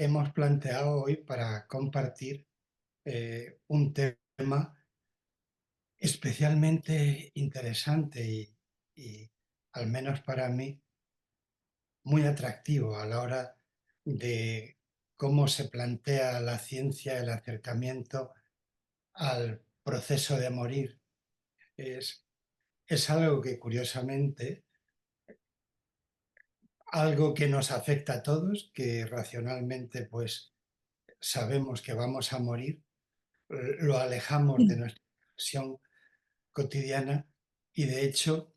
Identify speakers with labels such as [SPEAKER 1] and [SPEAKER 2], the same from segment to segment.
[SPEAKER 1] hemos planteado hoy para compartir un tema especialmente interesante y, al menos para mí, muy atractivo a la hora de cómo se plantea la ciencia, el acercamiento al proceso de morir. Es, es algo que, curiosamente, algo que nos afecta a todos, que racionalmente pues sabemos que vamos a morir, lo alejamos de nuestra visión cotidiana y, de hecho,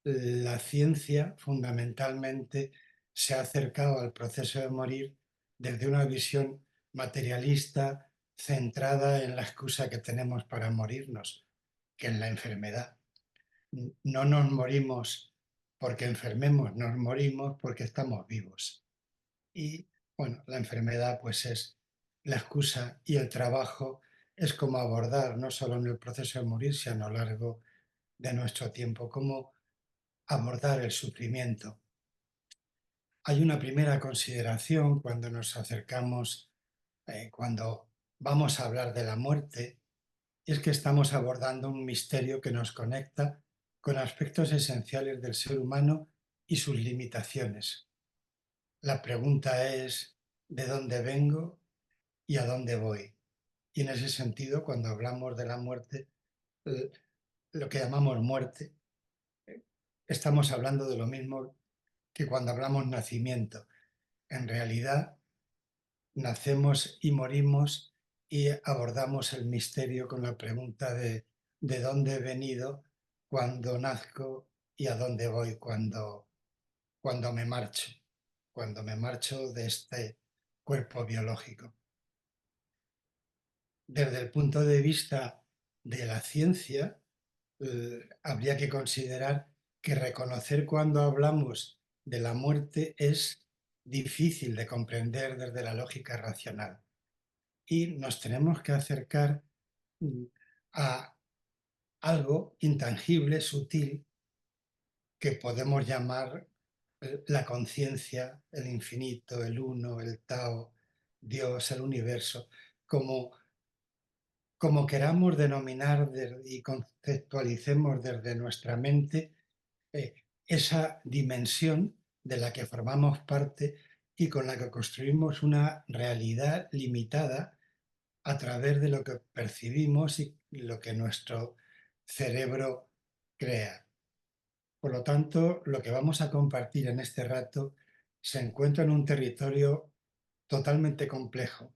[SPEAKER 1] la ciencia fundamentalmente se ha acercado al proceso de morir desde una visión materialista centrada en la excusa que tenemos para morirnos, que es la enfermedad. No nos morimos porque enfermemos, nos morimos porque estamos vivos. Y bueno, la enfermedad pues es la excusa, y el trabajo es cómo abordar, no solo en el proceso de morir, sino a lo largo de nuestro tiempo, cómo abordar el sufrimiento. Hay una primera consideración cuando nos acercamos, cuando vamos a hablar de la muerte, y es que estamos abordando un misterio que nos conecta con aspectos esenciales del ser humano y sus limitaciones. La pregunta es: ¿de dónde vengo y a dónde voy? Y en ese sentido, cuando hablamos de la muerte, eh, lo que llamamos muerte, estamos hablando de lo mismo que cuando hablamos nacimiento. En realidad, nacemos y morimos y abordamos el misterio con la pregunta de dónde he venido cuando nazco y a dónde voy cuando cuando me marcho de este cuerpo biológico. Desde el punto de vista de la ciencia, habría que considerar que reconocer cuando hablamos de la muerte es difícil de comprender desde la lógica racional, y nos tenemos que acercar mm, a algo intangible, sutil, que podemos llamar la conciencia, el infinito, el uno, el Tao, Dios, el universo, como queramos denominar y conceptualicemos desde nuestra mente esa dimensión de la que formamos parte y con la que construimos una realidad limitada a través de lo que percibimos y lo que nuestro cerebro crea. Por lo tanto, lo que vamos a compartir en este rato se encuentra en un territorio totalmente complejo,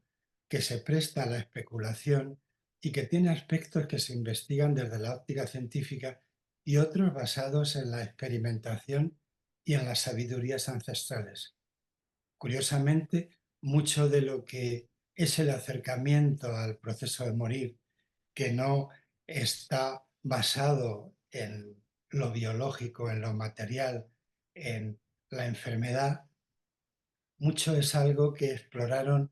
[SPEAKER 1] que se presta a la especulación y que tiene aspectos que se investigan desde la óptica científica y otros basados en la experimentación y en las sabidurías ancestrales. Curiosamente, mucho de lo que es el acercamiento al proceso de morir, que no está basado en lo biológico, en lo material, en la enfermedad, mucho es algo que exploraron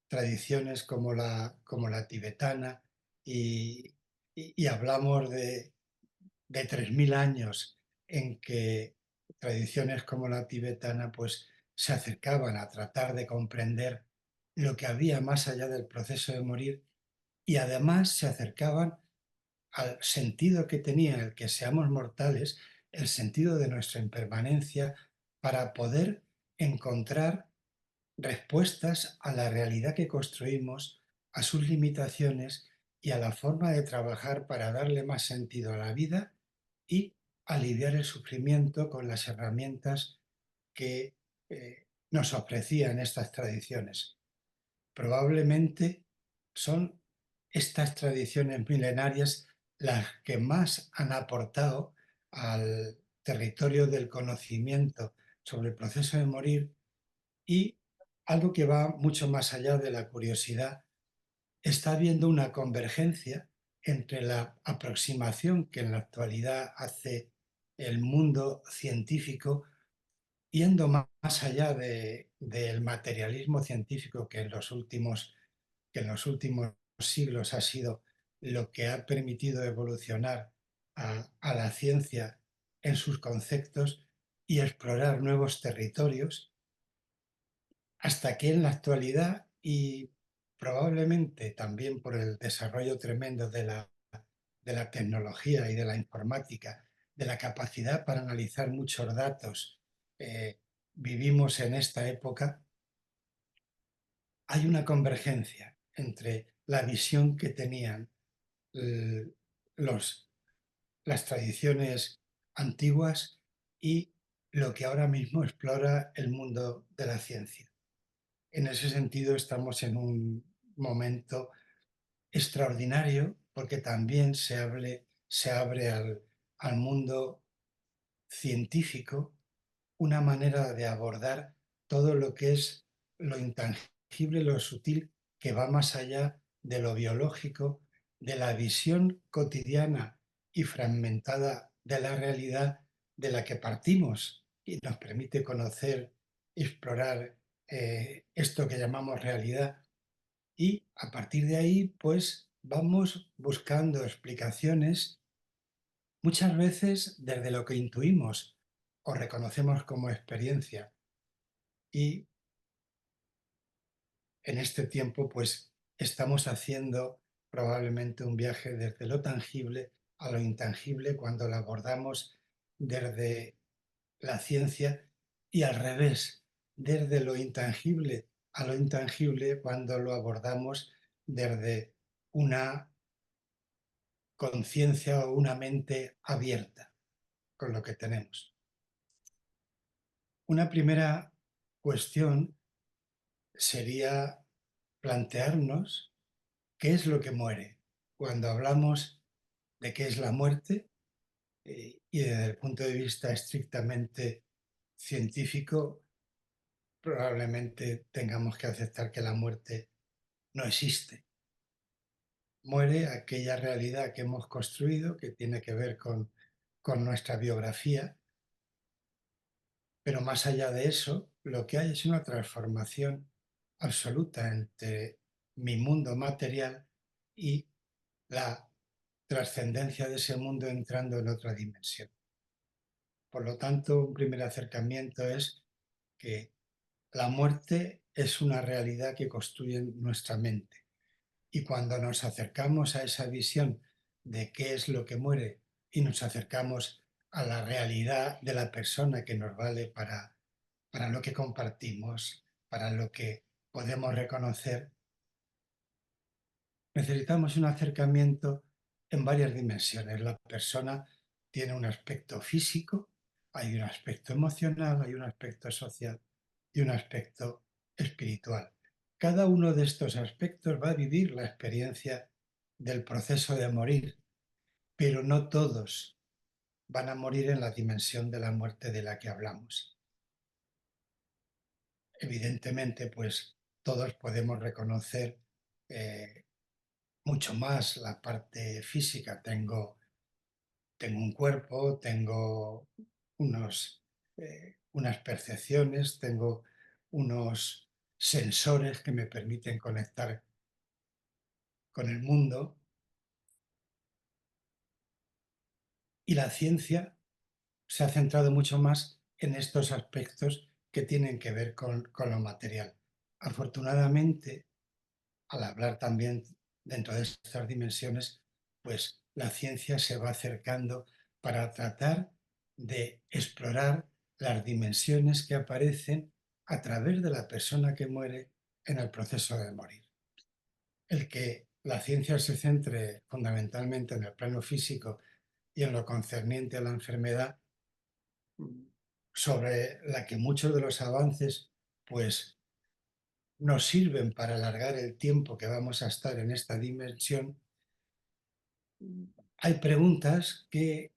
[SPEAKER 1] tradiciones como la tibetana, y, y hablamos de 3.000 años en que tradiciones como la tibetana pues se acercaban a tratar de comprender lo que había más allá del proceso de morir, y además se acercaban al sentido que tenía el que seamos mortales, el sentido de nuestra impermanencia, para poder encontrar respuestas a la realidad que construimos, a sus limitaciones y a la forma de trabajar para darle más sentido a la vida y aliviar el sufrimiento con las herramientas que nos ofrecían estas tradiciones. Probablemente son estas tradiciones milenarias las que más han aportado al territorio del conocimiento sobre el proceso de morir, y algo que va mucho más allá de la curiosidad: está habiendo una convergencia entre la aproximación que en la actualidad hace el mundo científico, yendo más allá del materialismo científico que en los últimos siglos ha sido lo que ha permitido evolucionar a la ciencia en sus conceptos y explorar nuevos territorios, hasta que en la actualidad, y probablemente también por el desarrollo tremendo de la tecnología y de la informática, de la capacidad para analizar muchos datos, eh, vivimos en esta época, hay una convergencia entre la visión que tenían eh, los, las tradiciones antiguas y lo que ahora mismo explora el mundo de la ciencia. En ese sentido, estamos en un momento extraordinario porque también se abre al mundo científico una manera de abordar todo lo que es lo intangible, lo sutil, que va más allá de lo biológico, de la visión cotidiana y fragmentada de la realidad de la que partimos y nos permite conocer y explorar esto que llamamos realidad. Y a partir de ahí, pues vamos buscando explicaciones, muchas veces desde lo que intuimos o reconocemos como experiencia. Y en este tiempo, pues estamos haciendo probablemente un viaje desde lo tangible a lo intangible cuando lo abordamos desde la ciencia y al revés, desde lo intangible a lo intangible cuando lo abordamos desde una conciencia o una mente abierta con lo que tenemos. Una primera cuestión sería plantearnos qué es lo que muere. Cuando hablamos de qué es la muerte, y desde el punto de vista estrictamente científico, probablemente tengamos que aceptar que la muerte no existe. Muere aquella realidad que hemos construido, que tiene que ver con nuestra biografía, pero más allá de eso, lo que hay es una transformación absoluta entre mi mundo material y la trascendencia de ese mundo entrando en otra dimensión. Por lo tanto, un primer acercamiento es que la muerte es una realidad que construye nuestra mente. Y cuando nos acercamos a esa visión de qué es lo que muere y nos acercamos a la realidad de la persona que nos vale para lo que compartimos, para lo que podemos reconocer, necesitamos un acercamiento en varias dimensiones. La persona tiene un aspecto físico, hay un aspecto emocional, hay un aspecto social y un aspecto espiritual. Cada uno de estos aspectos va a vivir la experiencia del proceso de morir, pero no todos van a morir en la dimensión de la muerte de la que hablamos. Evidentemente, pues todos podemos reconocer eh, mucho más la parte física. Tengo un cuerpo, tengo unas percepciones, tengo unos sensores que me permiten conectar con el mundo, y la ciencia se ha centrado mucho más en estos aspectos que tienen que ver con lo material. Afortunadamente, al hablar también dentro de estas dimensiones, pues la ciencia se va acercando para tratar de explorar las dimensiones que aparecen a través de la persona que muere en el proceso de morir. El que la ciencia se centre fundamentalmente en el plano físico y en lo concerniente a la enfermedad, sobre la que muchos de los avances pues nos sirven para alargar el tiempo que vamos a estar en esta dimensión, hay preguntas que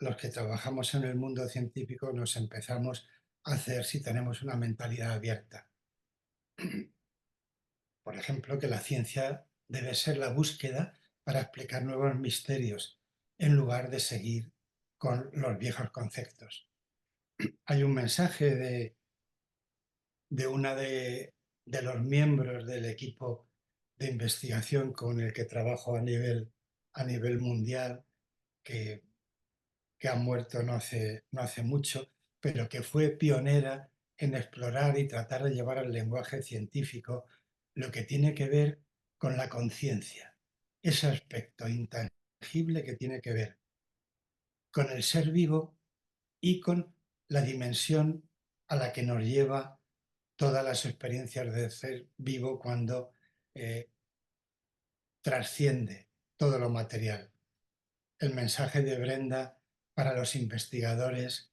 [SPEAKER 1] los que trabajamos en el mundo científico nos empezamos a hacer si tenemos una mentalidad abierta. Por ejemplo, que la ciencia debe ser la búsqueda para explicar nuevos misterios en lugar de seguir con los viejos conceptos. Hay un mensaje de una de los miembros del equipo de investigación con el que trabajo a nivel mundial, que, que ha muerto no hace mucho, pero que fue pionera en explorar y tratar de llevar al lenguaje científico lo que tiene que ver con la conciencia, ese aspecto intangible que tiene que ver con el ser vivo y con la dimensión a la que nos lleva todas las experiencias de ser vivo cuando eh, trasciende todo lo material. El mensaje de Brenda para los investigadores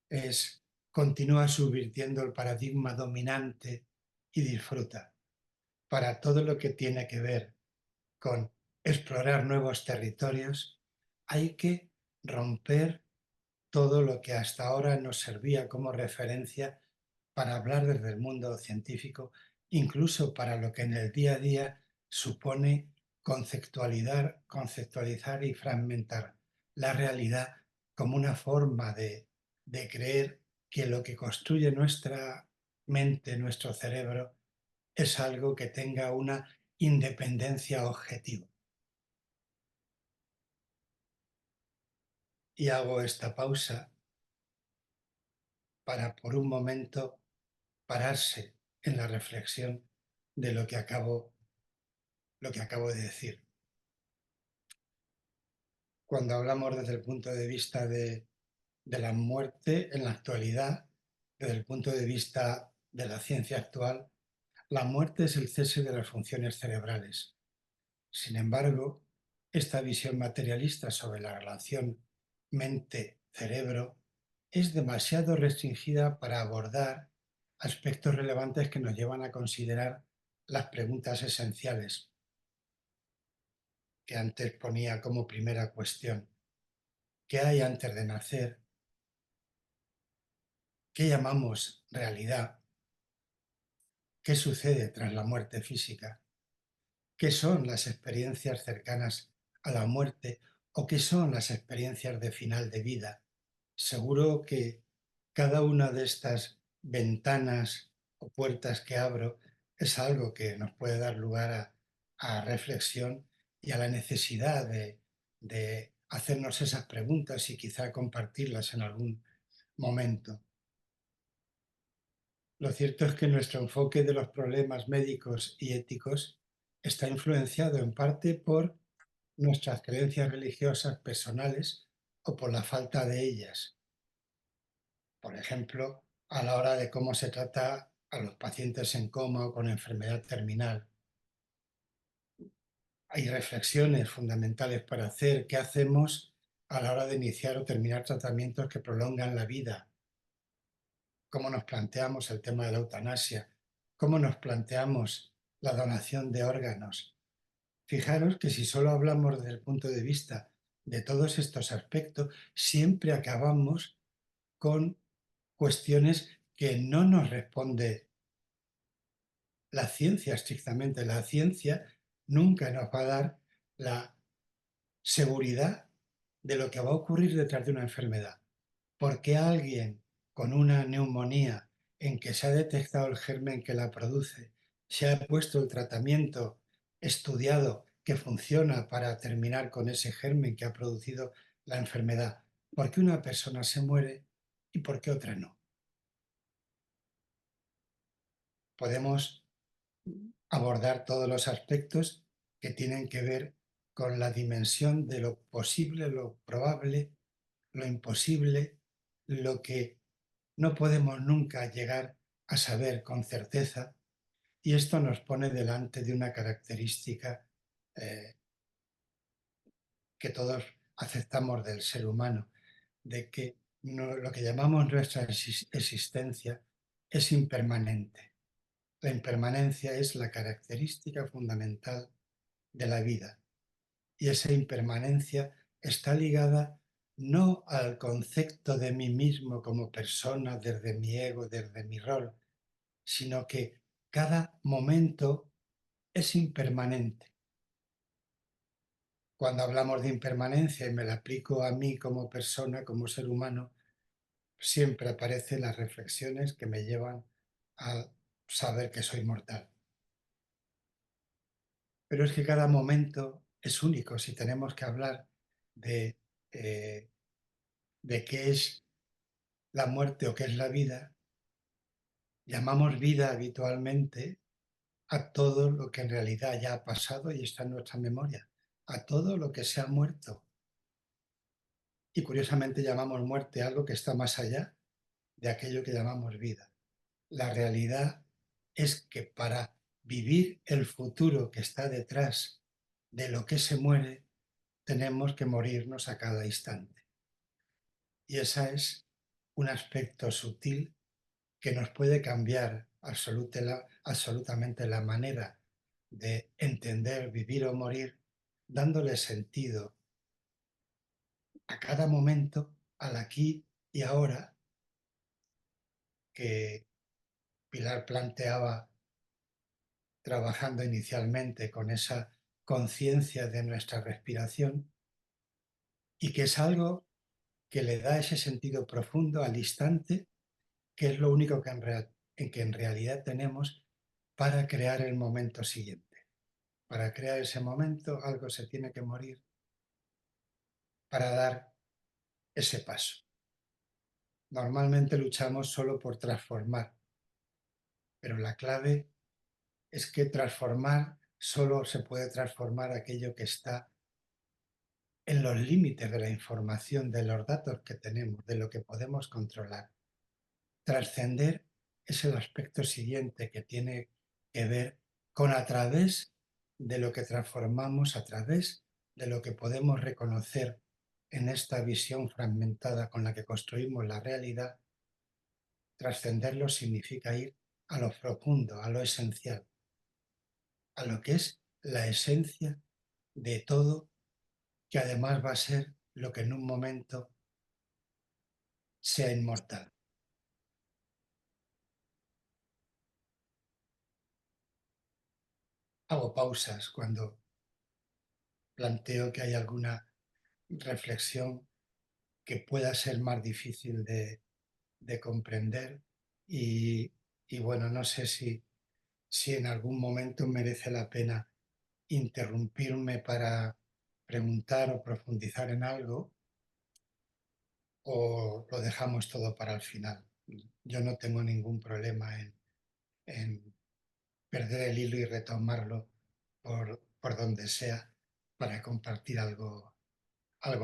[SPEAKER 1] es: continúa subvirtiendo el paradigma dominante y disfruta. Para todo lo que tiene que ver con explorar nuevos territorios, hay que romper todo lo que hasta ahora nos servía como referencia para hablar desde el mundo científico, incluso para lo que en el día a día supone conceptualizar y fragmentar la realidad como una forma de creer que lo que construye nuestra mente, nuestro cerebro, es algo que tenga una independencia objetiva. Y hago esta pausa para por un momento pararse en la reflexión de lo que acabo de decir. Cuando hablamos desde el punto de vista de la muerte en la actualidad, desde el punto de vista de la ciencia actual, la muerte es el cese de las funciones cerebrales. Sin embargo, esta visión materialista sobre la relación mente-cerebro es demasiado restringida para abordar aspectos relevantes que nos llevan a considerar las preguntas esenciales que antes ponía como primera cuestión. ¿Qué hay antes de nacer? ¿Qué llamamos realidad? ¿Qué sucede tras la muerte física? ¿Qué son las experiencias cercanas a la muerte o qué son las experiencias de final de vida? Seguro que cada una de estas ventanas o puertas que abro es algo que nos puede dar lugar a reflexión y a la necesidad de hacernos esas preguntas y quizá compartirlas en algún momento. Lo cierto es que nuestro enfoque de los problemas médicos y éticos está influenciado en parte por nuestras creencias religiosas personales o por la falta de ellas. Por ejemplo, a la hora de cómo se trata a los pacientes en coma o con enfermedad terminal. Hay reflexiones fundamentales para hacer. ¿Qué hacemos a la hora de iniciar o terminar tratamientos que prolongan la vida? ¿Cómo nos planteamos el tema de la eutanasia? ¿Cómo nos planteamos la donación de órganos? Fijaros que si solo hablamos desde el punto de vista de todos estos aspectos, siempre acabamos con cuestiones que no nos responde la ciencia estrictamente. La ciencia nunca nos va a dar la seguridad de lo que va a ocurrir detrás de una enfermedad. Porque alguien con una neumonía en que se ha detectado el germen que la produce, se ha puesto el tratamiento estudiado que funciona para terminar con ese germen que ha producido la enfermedad? ¿Por qué una persona se muere y por qué otra no? Podemos abordar todos los aspectos que tienen que ver con la dimensión de lo posible, lo probable, lo imposible, lo que no podemos nunca llegar a saber con certeza, y esto nos pone delante de una característica eh, que todos aceptamos del ser humano, de que lo que llamamos nuestra existencia es impermanente. La impermanencia es la característica fundamental de la vida, y esa impermanencia está ligada no al concepto de mí mismo como persona desde mi ego, desde mi rol, sino que cada momento es impermanente. Cuando hablamos de impermanencia y me la aplico a mí como persona, como ser humano, siempre aparecen las reflexiones que me llevan a saber que soy mortal. Pero es que cada momento es único. Si tenemos que hablar de, eh, de qué es la muerte o qué es la vida, Llamamos vida habitualmente a todo lo que en realidad ya ha pasado y está en nuestra memoria, a todo lo que se ha muerto. Y curiosamente llamamos muerte a algo que está más allá de aquello que llamamos vida. La realidad es que para vivir el futuro que está detrás de lo que se muere, tenemos que morirnos a cada instante. Y ese es un aspecto sutil que nos puede cambiar absolutamente la manera de entender, vivir o morir, dándole sentido a cada momento, al aquí y ahora, que Pilar planteaba trabajando inicialmente con esa conciencia de nuestra respiración, y que es algo que le da ese sentido profundo al instante, que es lo único que en realidad tenemos para crear el momento siguiente. Para crear ese momento algo se tiene que morir para dar ese paso. Normalmente luchamos solo por transformar, pero la clave es que transformar solo se puede transformar aquello que está en los límites de la información, de los datos que tenemos, de lo que podemos controlar. Trascender es el aspecto siguiente que tiene que ver con a través de lo que transformamos, a través de lo que podemos reconocer en esta visión fragmentada con la que construimos la realidad. Trascenderlo significa ir a lo profundo, a lo esencial, a lo que es la esencia de todo, que además va a ser lo que en un momento sea inmortal. Hago pausas cuando planteo que hay alguna reflexión que pueda ser más difícil de comprender y, y bueno, no sé si en algún momento merece la pena interrumpirme para preguntar o profundizar en algo, o lo dejamos todo para el final. Yo no tengo ningún problema en perder el hilo y retomarlo por donde sea para compartir algo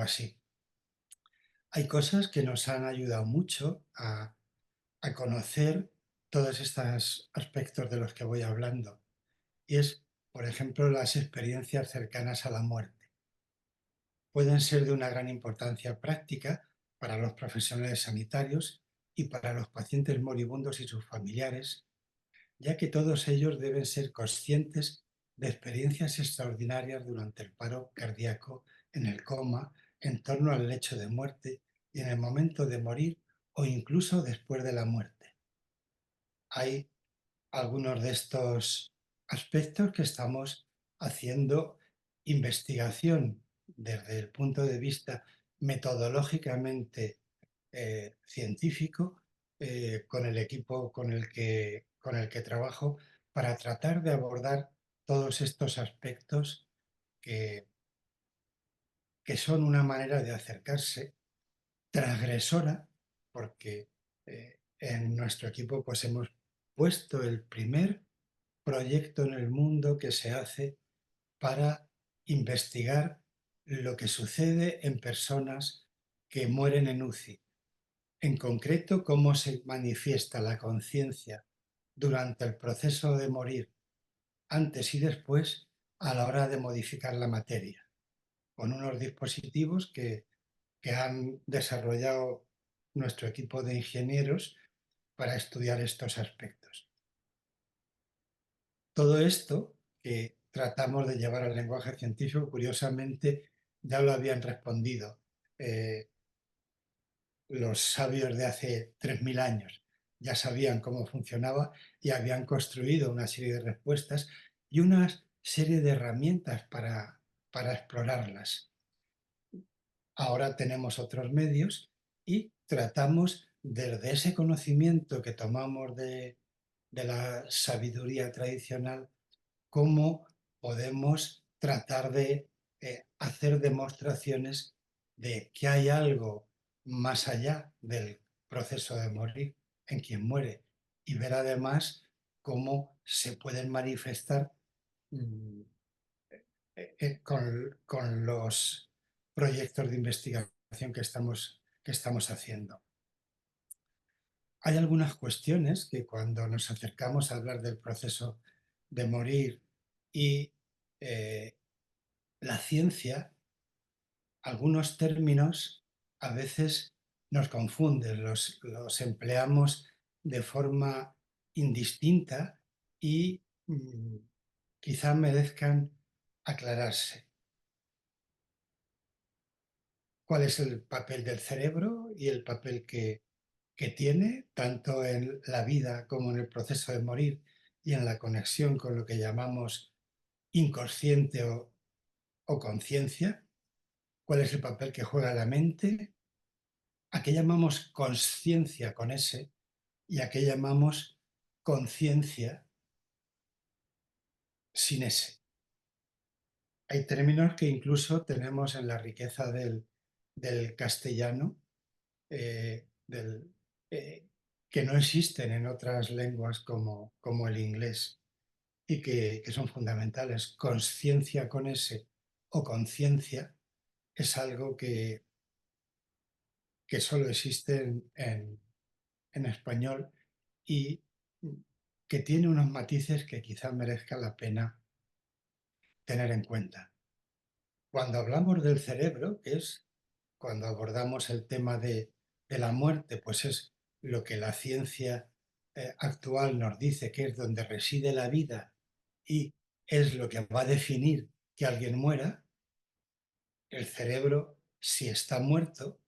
[SPEAKER 1] así. Hay cosas que nos han ayudado mucho a conocer todos estos aspectos de los que voy hablando. Y es, por ejemplo, las experiencias cercanas a la muerte. Pueden ser de una gran importancia práctica para los profesionales sanitarios y para los pacientes moribundos y sus familiares, ya que todos ellos deben ser conscientes de experiencias extraordinarias durante el paro cardíaco, en el coma, en torno al lecho de muerte y en el momento de morir o incluso después de la muerte. Hay algunos de estos aspectos que estamos haciendo investigación desde el punto de vista metodológicamente científico, con el equipo con el que trabajo, para tratar de abordar todos estos aspectos que, que son una manera de acercarse transgresora, porque en nuestro equipo pues hemos puesto el primer proyecto en el mundo que se hace para investigar lo que sucede en personas que mueren en UCI. En concreto, cómo se manifiesta la conciencia durante el proceso de morir, antes y después, a la hora de modificar la materia, con unos dispositivos que han desarrollado nuestro equipo de ingenieros para estudiar estos aspectos. Todo esto que tratamos de llevar al lenguaje científico, curiosamente, ya lo habían respondido los sabios de hace 3000 años. Ya sabían cómo funcionaba y habían construido una serie de respuestas y una serie de herramientas para explorarlas. Ahora tenemos otros medios y tratamos desde ese conocimiento que tomamos de la sabiduría tradicional, cómo podemos tratar de hacer demostraciones de que hay algo más allá del proceso de morir en quien muere y ver además cómo se pueden manifestar mm, con los proyectos de investigación que estamos haciendo. Hay algunas cuestiones que cuando nos acercamos a hablar del proceso de morir y eh, la ciencia, algunos términos a veces nos confunden, los empleamos de forma indistinta y quizá merezcan aclararse. ¿Cuál es el papel del cerebro y el papel que tiene, tanto en la vida como en el proceso de morir y en la conexión con lo que llamamos inconsciente o conciencia? ¿Cuál es el papel que juega la mente? ¿A qué llamamos conciencia con S y a qué llamamos conciencia sin S? Hay términos que incluso tenemos en la riqueza del castellano, del, que no existen en otras lenguas como el inglés y que son fundamentales. Conciencia con S o conciencia es algo que solo existe en español y que tiene unos matices que quizá merezca la pena tener en cuenta. Cuando hablamos del cerebro, que es cuando abordamos el tema de la muerte, pues es lo que la ciencia actual nos dice que es donde reside la vida y es lo que va a definir que alguien muera. El cerebro, si está muerto,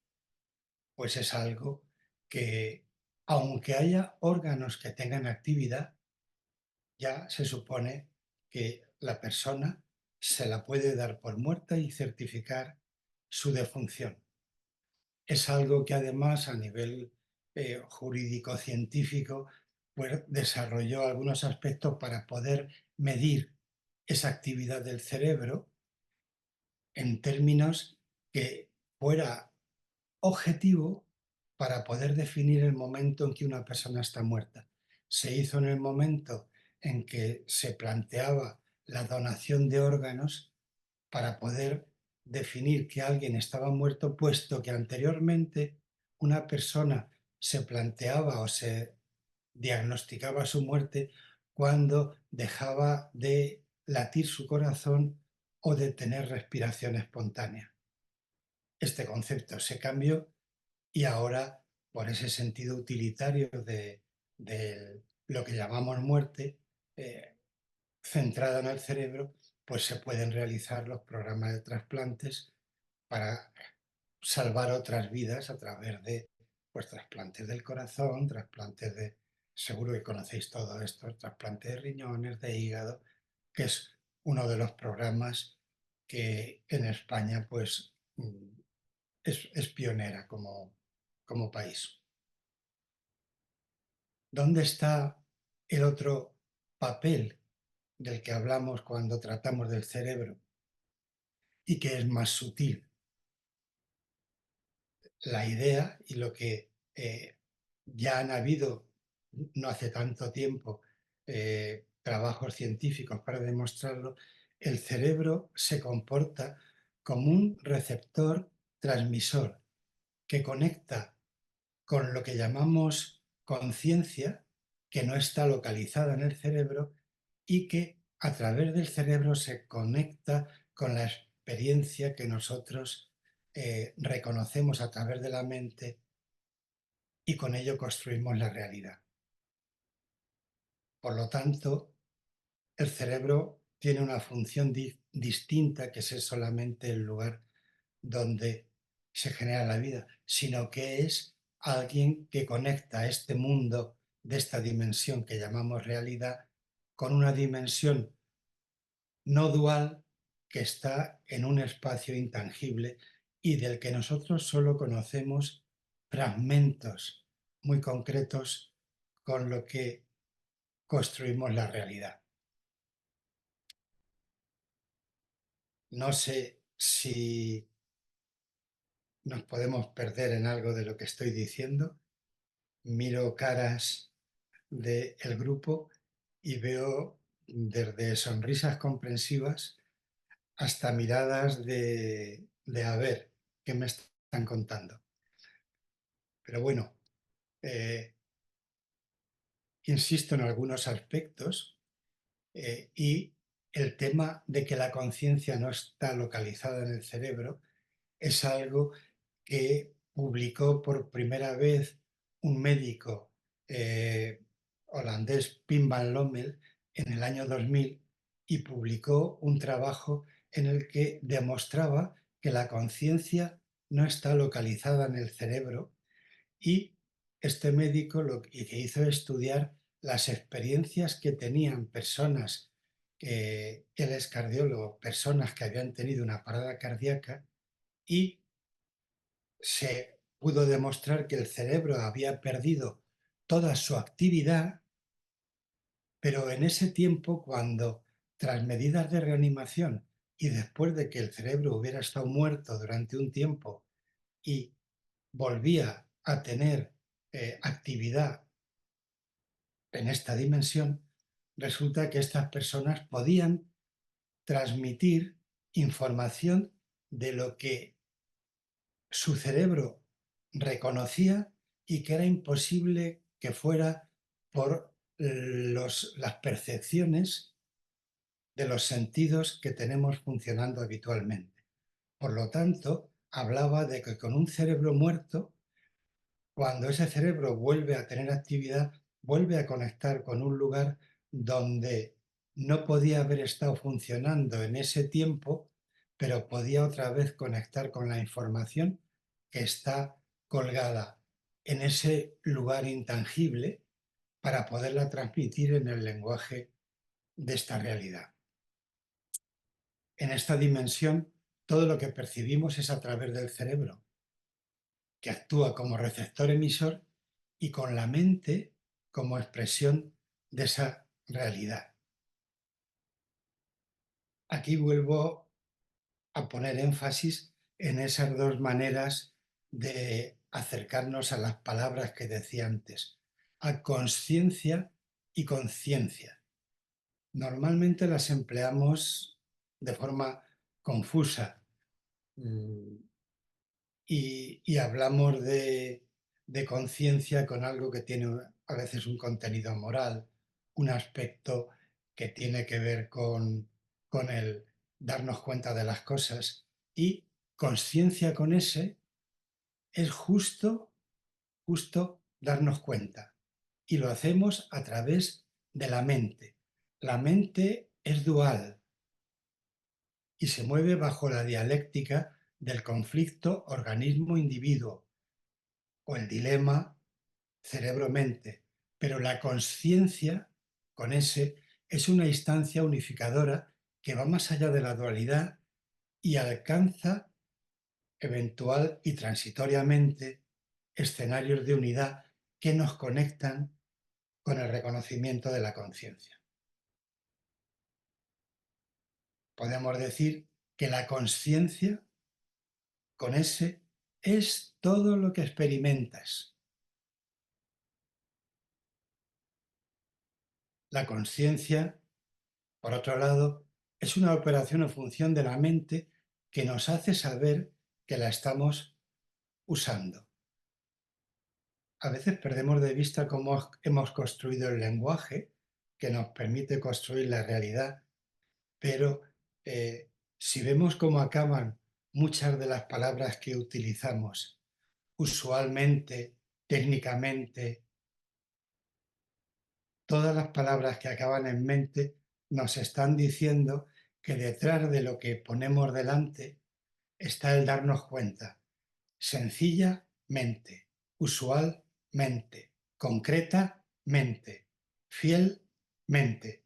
[SPEAKER 1] pues es algo que, aunque haya órganos que tengan actividad, ya se supone que la persona se la puede dar por muerta y certificar su defunción. Es algo que además a nivel jurídico-científico pues, desarrolló algunos aspectos para poder medir esa actividad del cerebro en términos que fuera objetivo para poder definir el momento en que una persona está muerta. Se hizo en el momento en que se planteaba la donación de órganos para poder definir que alguien estaba muerto, puesto que anteriormente una persona se planteaba o se diagnosticaba su muerte cuando dejaba de latir su corazón o de tener respiración espontánea. Este concepto se cambió y ahora, por ese sentido utilitario de lo que llamamos muerte, centrada en el cerebro, pues se pueden realizar los programas de trasplantes para salvar otras vidas a través de pues, trasplantes del corazón, trasplantes de, seguro que conocéis todo esto, trasplantes de riñones, de hígado, que es uno de los programas que en España pues es pionera como país. ¿Dónde está el otro papel del que hablamos cuando tratamos del cerebro y que es más sutil? La idea y lo que ya han habido no hace tanto tiempo trabajos científicos para demostrarlo, el cerebro se comporta como un receptor transmisor que conecta con lo que llamamos conciencia, que no está localizada en el cerebro y que a través del cerebro se conecta con la experiencia que nosotros reconocemos a través de la mente y con ello construimos la realidad. Por lo tanto, el cerebro tiene una función distinta que ser solamente el lugar donde se genera la vida, sino que es alguien que conecta este mundo de esta dimensión que llamamos realidad con una dimensión no dual que está en un espacio intangible y del que nosotros solo conocemos fragmentos muy concretos con lo que construimos la realidad. No sé si nos podemos perder en algo de lo que estoy diciendo. Miro caras del grupo y veo desde sonrisas comprensivas hasta miradas de a ver qué me están contando. Pero bueno, eh, insisto en algunos aspectos y el tema de que la conciencia no está localizada en el cerebro es algo que publicó por primera vez un médico holandés, Pim van Lommel, en el año 2000 y publicó un trabajo en el que demostraba que la conciencia no está localizada en el cerebro y este médico lo que hizo es estudiar las experiencias que tenían personas, él es cardiólogo, personas que habían tenido una parada cardíaca y se pudo demostrar que el cerebro había perdido toda su actividad, pero en ese tiempo, cuando tras medidas de reanimación y después de que el cerebro hubiera estado muerto durante un tiempo y volvía a tener actividad en esta dimensión, resulta que estas personas podían transmitir información de lo que su cerebro reconocía y que era imposible que fuera por las percepciones de los sentidos que tenemos funcionando habitualmente. Por lo tanto, hablaba de que con un cerebro muerto, cuando ese cerebro vuelve a tener actividad, vuelve a conectar con un lugar donde no podía haber estado funcionando en ese tiempo, pero podía otra vez conectar con la información que está colgada en ese lugar intangible para poderla transmitir en el lenguaje de esta realidad. En esta dimensión, todo lo que percibimos es a través del cerebro, que actúa como receptor emisor y con la mente como expresión de esa realidad. Aquí vuelvo a poner énfasis en esas dos maneras de acercarnos a las palabras que decía antes, a conciencia y conciencia. Normalmente las empleamos de forma confusa y hablamos de conciencia con algo que tiene a veces un contenido moral, un aspecto que tiene que ver con el darnos cuenta de las cosas y conciencia con ese es justo darnos cuenta y lo hacemos a través de la mente. La mente es dual y se mueve bajo la dialéctica del conflicto organismo-individuo o el dilema cerebro-mente, pero la conciencia, con ese, es una instancia unificadora que va más allá de la dualidad y alcanza eventual y transitoriamente escenarios de unidad que nos conectan con el reconocimiento de la conciencia. Podemos decir que la conciencia, con ese, es todo lo que experimentas. La conciencia, por otro lado, es una operación en función de la mente que nos hace saber que la estamos usando. A veces perdemos de vista cómo hemos construido el lenguaje que nos permite construir la realidad, pero si vemos cómo acaban muchas de las palabras que utilizamos, usualmente, técnicamente, todas las palabras que acaban en mente nos están diciendo que detrás de lo que ponemos delante está el darnos cuenta, sencillamente, usualmente, concretamente, fielmente.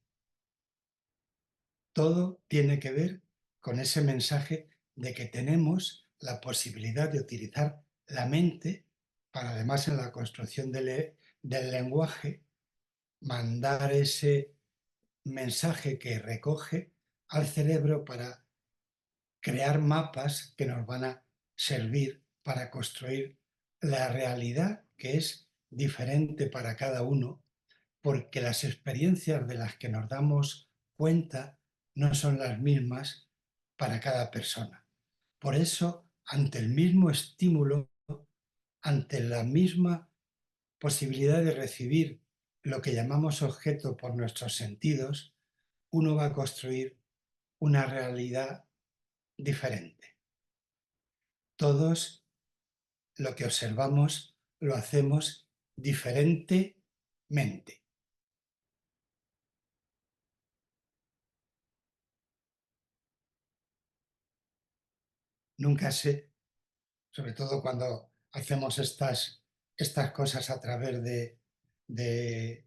[SPEAKER 1] Todo tiene que ver con ese mensaje de que tenemos la posibilidad de utilizar la mente para, además, en la construcción del lenguaje, mandar ese mensaje que recoge al cerebro para crear mapas que nos van a servir para construir la realidad que es diferente para cada uno porque las experiencias de las que nos damos cuenta no son las mismas para cada persona. Por eso, ante el mismo estímulo, ante la misma posibilidad de recibir lo que llamamos objeto por nuestros sentidos, uno va a construir una realidad diferente. Todos lo que observamos lo hacemos diferentemente. Nunca sé, sobre todo cuando hacemos estas cosas a través de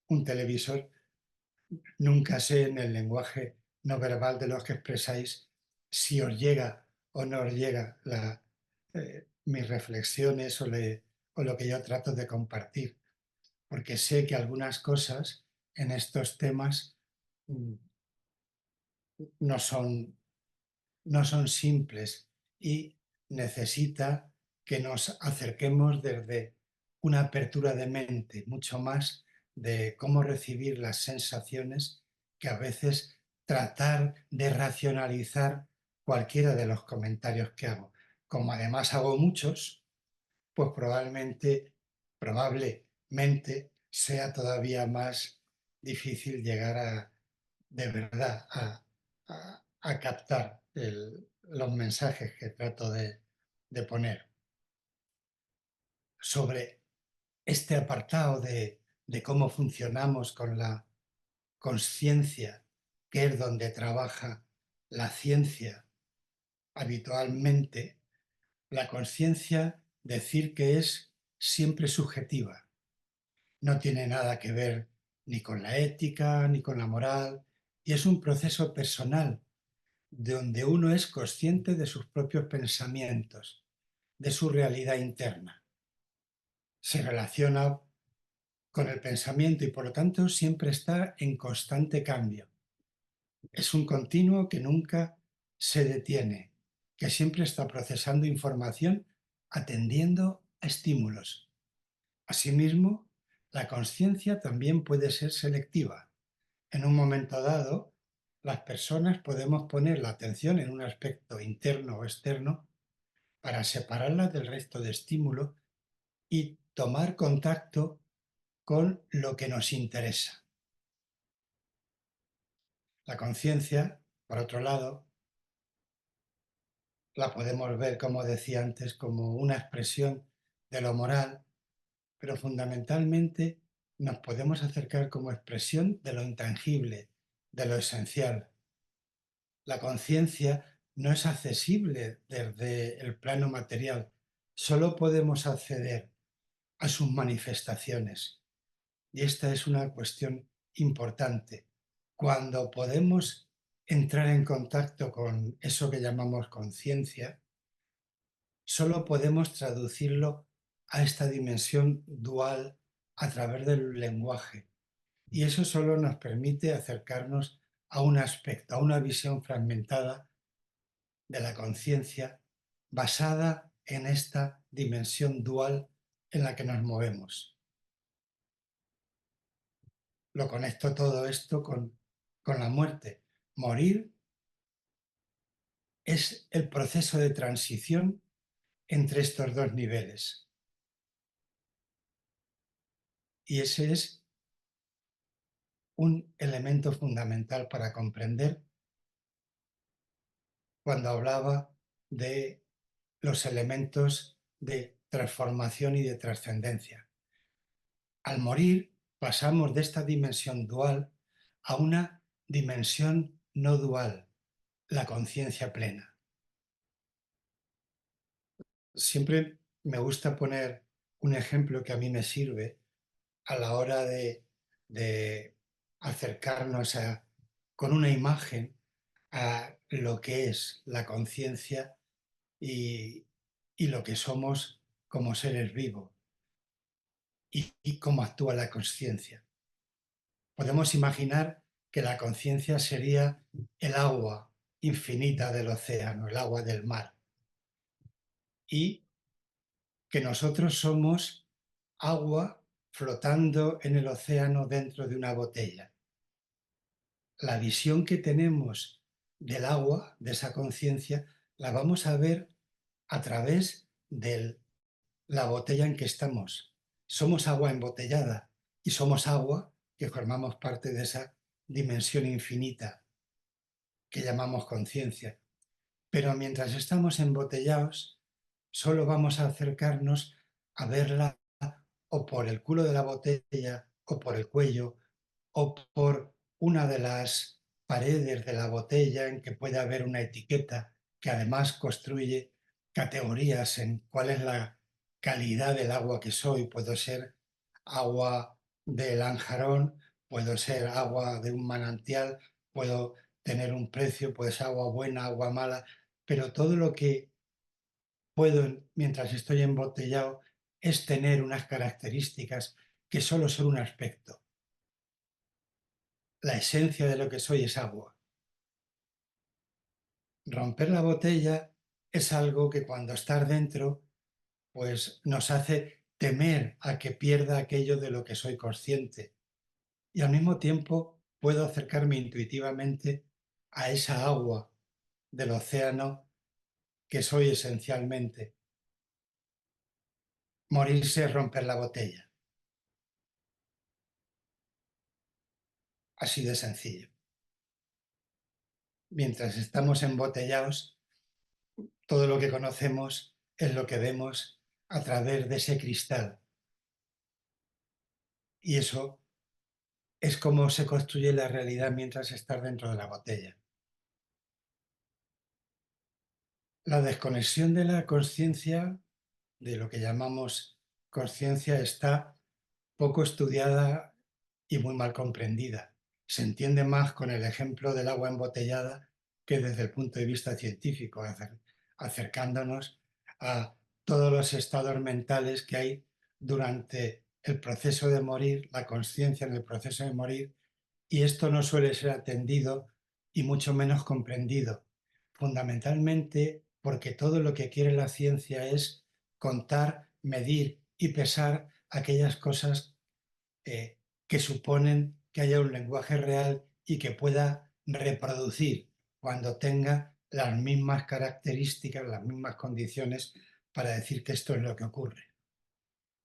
[SPEAKER 1] un televisor, nunca sé en el lenguaje no verbal de los que expresáis si os llega o no os llega mis reflexiones o lo que yo trato de compartir, porque sé que algunas cosas en estos temas mm, no son, no son simples y necesita que nos acerquemos desde una apertura de mente, mucho más de cómo recibir las sensaciones que a veces tratar de racionalizar cualquiera de los comentarios que hago. Como además hago muchos, pues probablemente sea todavía más difícil llegar de verdad a captar los mensajes que trato de poner sobre este apartado de cómo funcionamos con la conciencia, que es donde trabaja la ciencia habitualmente. La conciencia, decir que es siempre subjetiva, no tiene nada que ver ni con la ética ni con la moral, y es un proceso personal donde uno es consciente de sus propios pensamientos, de su realidad interna. Se relaciona con el pensamiento y por lo tanto siempre está en constante cambio. Es un continuo que nunca se detiene, que siempre está procesando información atendiendo a estímulos. Asimismo, la conciencia también puede ser selectiva. En un momento dado, las personas podemos poner la atención en un aspecto interno o externo para separarla del resto de estímulos y tomar contacto con lo que nos interesa. La conciencia, por otro lado, la podemos ver, como decía antes, como una expresión de lo moral, pero fundamentalmente nos podemos acercar como expresión de lo intangible, de lo esencial. La conciencia no es accesible desde el plano material, solo podemos acceder a sus manifestaciones. Y esta es una cuestión importante. Cuando podemos entrar en contacto con eso que llamamos conciencia, solo podemos traducirlo a esta dimensión dual a través del lenguaje. Y eso solo nos permite acercarnos a un aspecto, a una visión fragmentada de la conciencia basada en esta dimensión dual en la que nos movemos. Lo conecto todo esto con la muerte. Morir es el proceso de transición entre estos dos niveles. Y ese es un elemento fundamental para comprender cuando hablaba de los elementos de transformación y de trascendencia. Al morir, pasamos de esta dimensión dual a una dimensión no dual, la conciencia plena. Siempre me gusta poner un ejemplo que a mí me sirve a la hora de acercarnos con una imagen a lo que es la conciencia y, y lo que somos como seres vivos y cómo actúa la conciencia. Podemos imaginar que la conciencia sería el agua infinita del océano, el agua del mar, y que nosotros somos agua flotando en el océano dentro de una botella. La visión que tenemos del agua, de esa conciencia, la vamos a ver a través de la botella en que estamos. Somos agua embotellada y somos agua que formamos parte de esa dimensión infinita que llamamos conciencia. Pero mientras estamos embotellados, solo vamos a acercarnos a verla o por el culo de la botella, o por el cuello, o por una de las paredes de la botella en que puede haber una etiqueta que además construye categorías en cuál es la calidad del agua que soy. Puedo ser agua de Lanjarón, puedo ser agua de un manantial, puedo tener un precio, puede ser agua buena, agua mala, pero todo lo que puedo, mientras estoy embotellado, es tener unas características que solo son un aspecto. La esencia de lo que soy es agua. Romper la botella es algo que cuando estás dentro, pues nos hace temer a que pierda aquello de lo que soy consciente. Y al mismo tiempo puedo acercarme intuitivamente a esa agua del océano que soy esencialmente. Morirse es romper la botella. Así de sencillo. Mientras estamos embotellados, todo lo que conocemos es lo que vemos a través de ese cristal. Y eso es como se construye la realidad mientras estás dentro de la botella. La desconexión de la conciencia, de lo que llamamos conciencia, está poco estudiada y muy mal comprendida. Se entiende más con el ejemplo del agua embotellada que desde el punto de vista científico, acercándonos a todos los estados mentales que hay durante el proceso de morir, la conciencia en el proceso de morir, y esto no suele ser atendido y mucho menos comprendido, fundamentalmente porque todo lo que quiere la ciencia es contar, medir y pesar aquellas cosas que suponen que haya un lenguaje real y que pueda reproducir cuando tenga las mismas características, las mismas condiciones para decir que esto es lo que ocurre.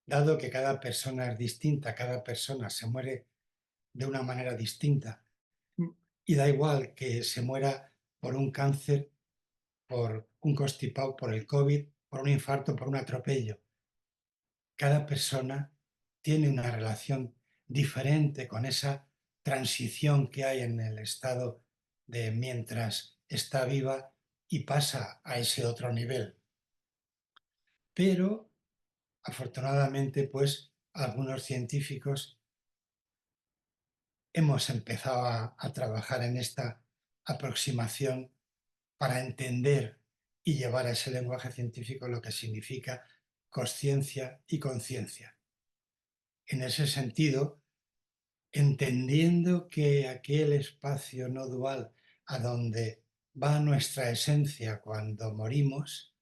[SPEAKER 1] Dado que cada persona es distinta, cada persona se muere de una manera distinta y da igual que se muera por un cáncer, por un constipado, por el COVID, por un infarto, por un atropello. Cada persona tiene una relación diferente con esa transición que hay en el estado de mientras está viva y pasa a ese otro nivel. Pero, afortunadamente, pues algunos científicos hemos empezado a trabajar en esta aproximación para entender y llevar a ese lenguaje científico lo que significa consciencia y conciencia. En ese sentido, entendiendo que aquel espacio no dual a donde va nuestra esencia cuando morimos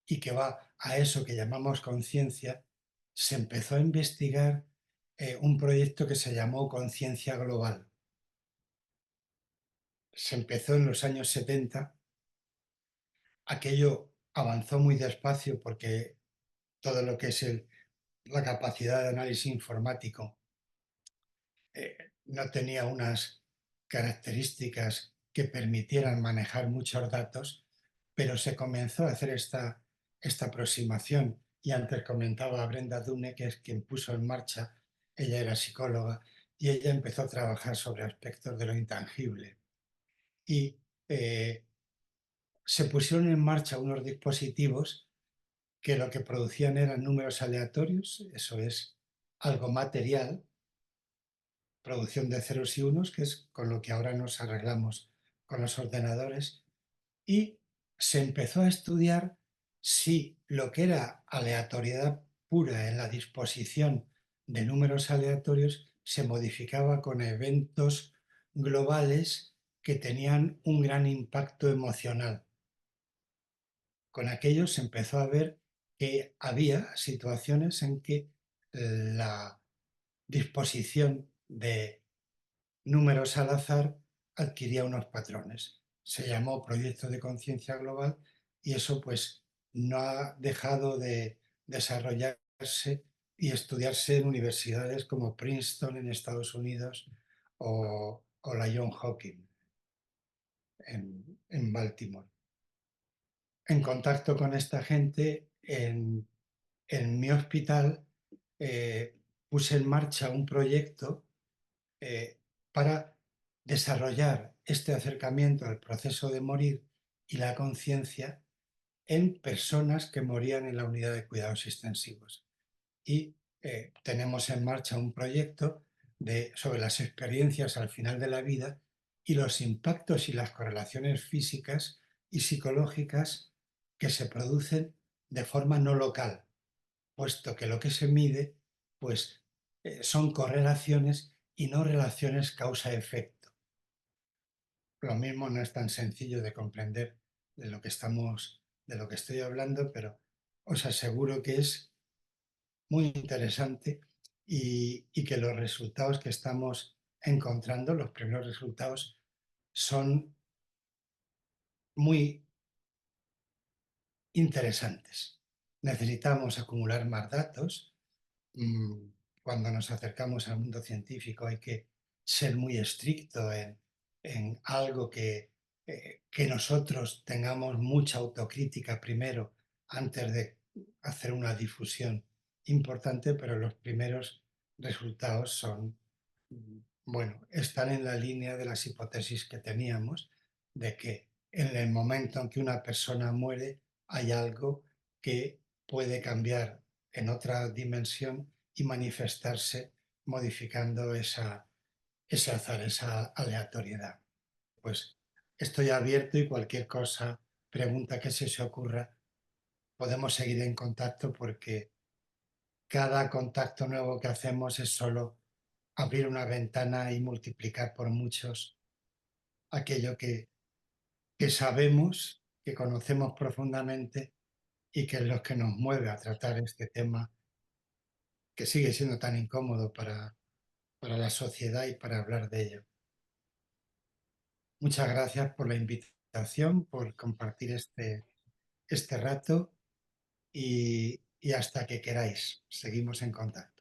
[SPEAKER 1] y que va a eso que llamamos conciencia, se empezó a investigar un proyecto que se llamó Conciencia Global. Se empezó en los años 70. Aquello avanzó muy despacio porque todo lo que es la capacidad de análisis informático no tenía unas características que permitieran manejar muchos datos, pero se comenzó a hacer esta aproximación. Y antes comentaba a Brenda Dune, que es quien puso en marcha, ella era psicóloga, y ella empezó a trabajar sobre aspectos de lo intangible. Y se pusieron en marcha unos dispositivos que lo que producían eran números aleatorios, eso es algo material, producción de ceros y unos, que es con lo que ahora nos arreglamos con los ordenadores, y se empezó a estudiar si lo que era aleatoriedad pura en la disposición de números aleatorios se modificaba con eventos globales que tenían un gran impacto emocional. Con aquello se empezó a ver que había situaciones en que la disposición de números al azar adquiría unos patrones. Se llamó Proyecto de Conciencia Global y eso pues no ha dejado de desarrollarse y estudiarse en universidades como Princeton en Estados Unidos o la Johns Hopkins en Baltimore. En contacto con esta gente, en mi hospital puse en marcha un proyecto para desarrollar este acercamiento al proceso de morir y la conciencia en personas que morían en la unidad de cuidados intensivos. Y tenemos en marcha un proyecto sobre las experiencias al final de la vida y los impactos y las correlaciones físicas y psicológicas que se producen de forma no local, puesto que lo que se mide pues, son correlaciones y no relaciones causa-efecto. Lo mismo no es tan sencillo de comprender de lo que estoy hablando, pero os aseguro que es muy interesante y que los resultados que estamos encontrando, los primeros resultados, son muy interesantes. Necesitamos acumular más datos. Cuando nos acercamos al mundo científico hay que ser muy estricto en algo que nosotros tengamos mucha autocrítica primero antes de hacer una difusión importante, pero los primeros resultados son, bueno, están en la línea de las hipótesis que teníamos de que en el momento en que una persona muere hay algo que puede cambiar en otra dimensión y manifestarse modificando ese azar, esa aleatoriedad. Pues estoy abierto y cualquier cosa, pregunta que se os ocurra, podemos seguir en contacto porque cada contacto nuevo que hacemos es solo abrir una ventana y multiplicar por muchos aquello que sabemos, que conocemos profundamente y que es lo que nos mueve a tratar este tema que sigue siendo tan incómodo para la sociedad y para hablar de ello. Muchas gracias por la invitación, por compartir este rato y hasta que queráis. Seguimos en contacto.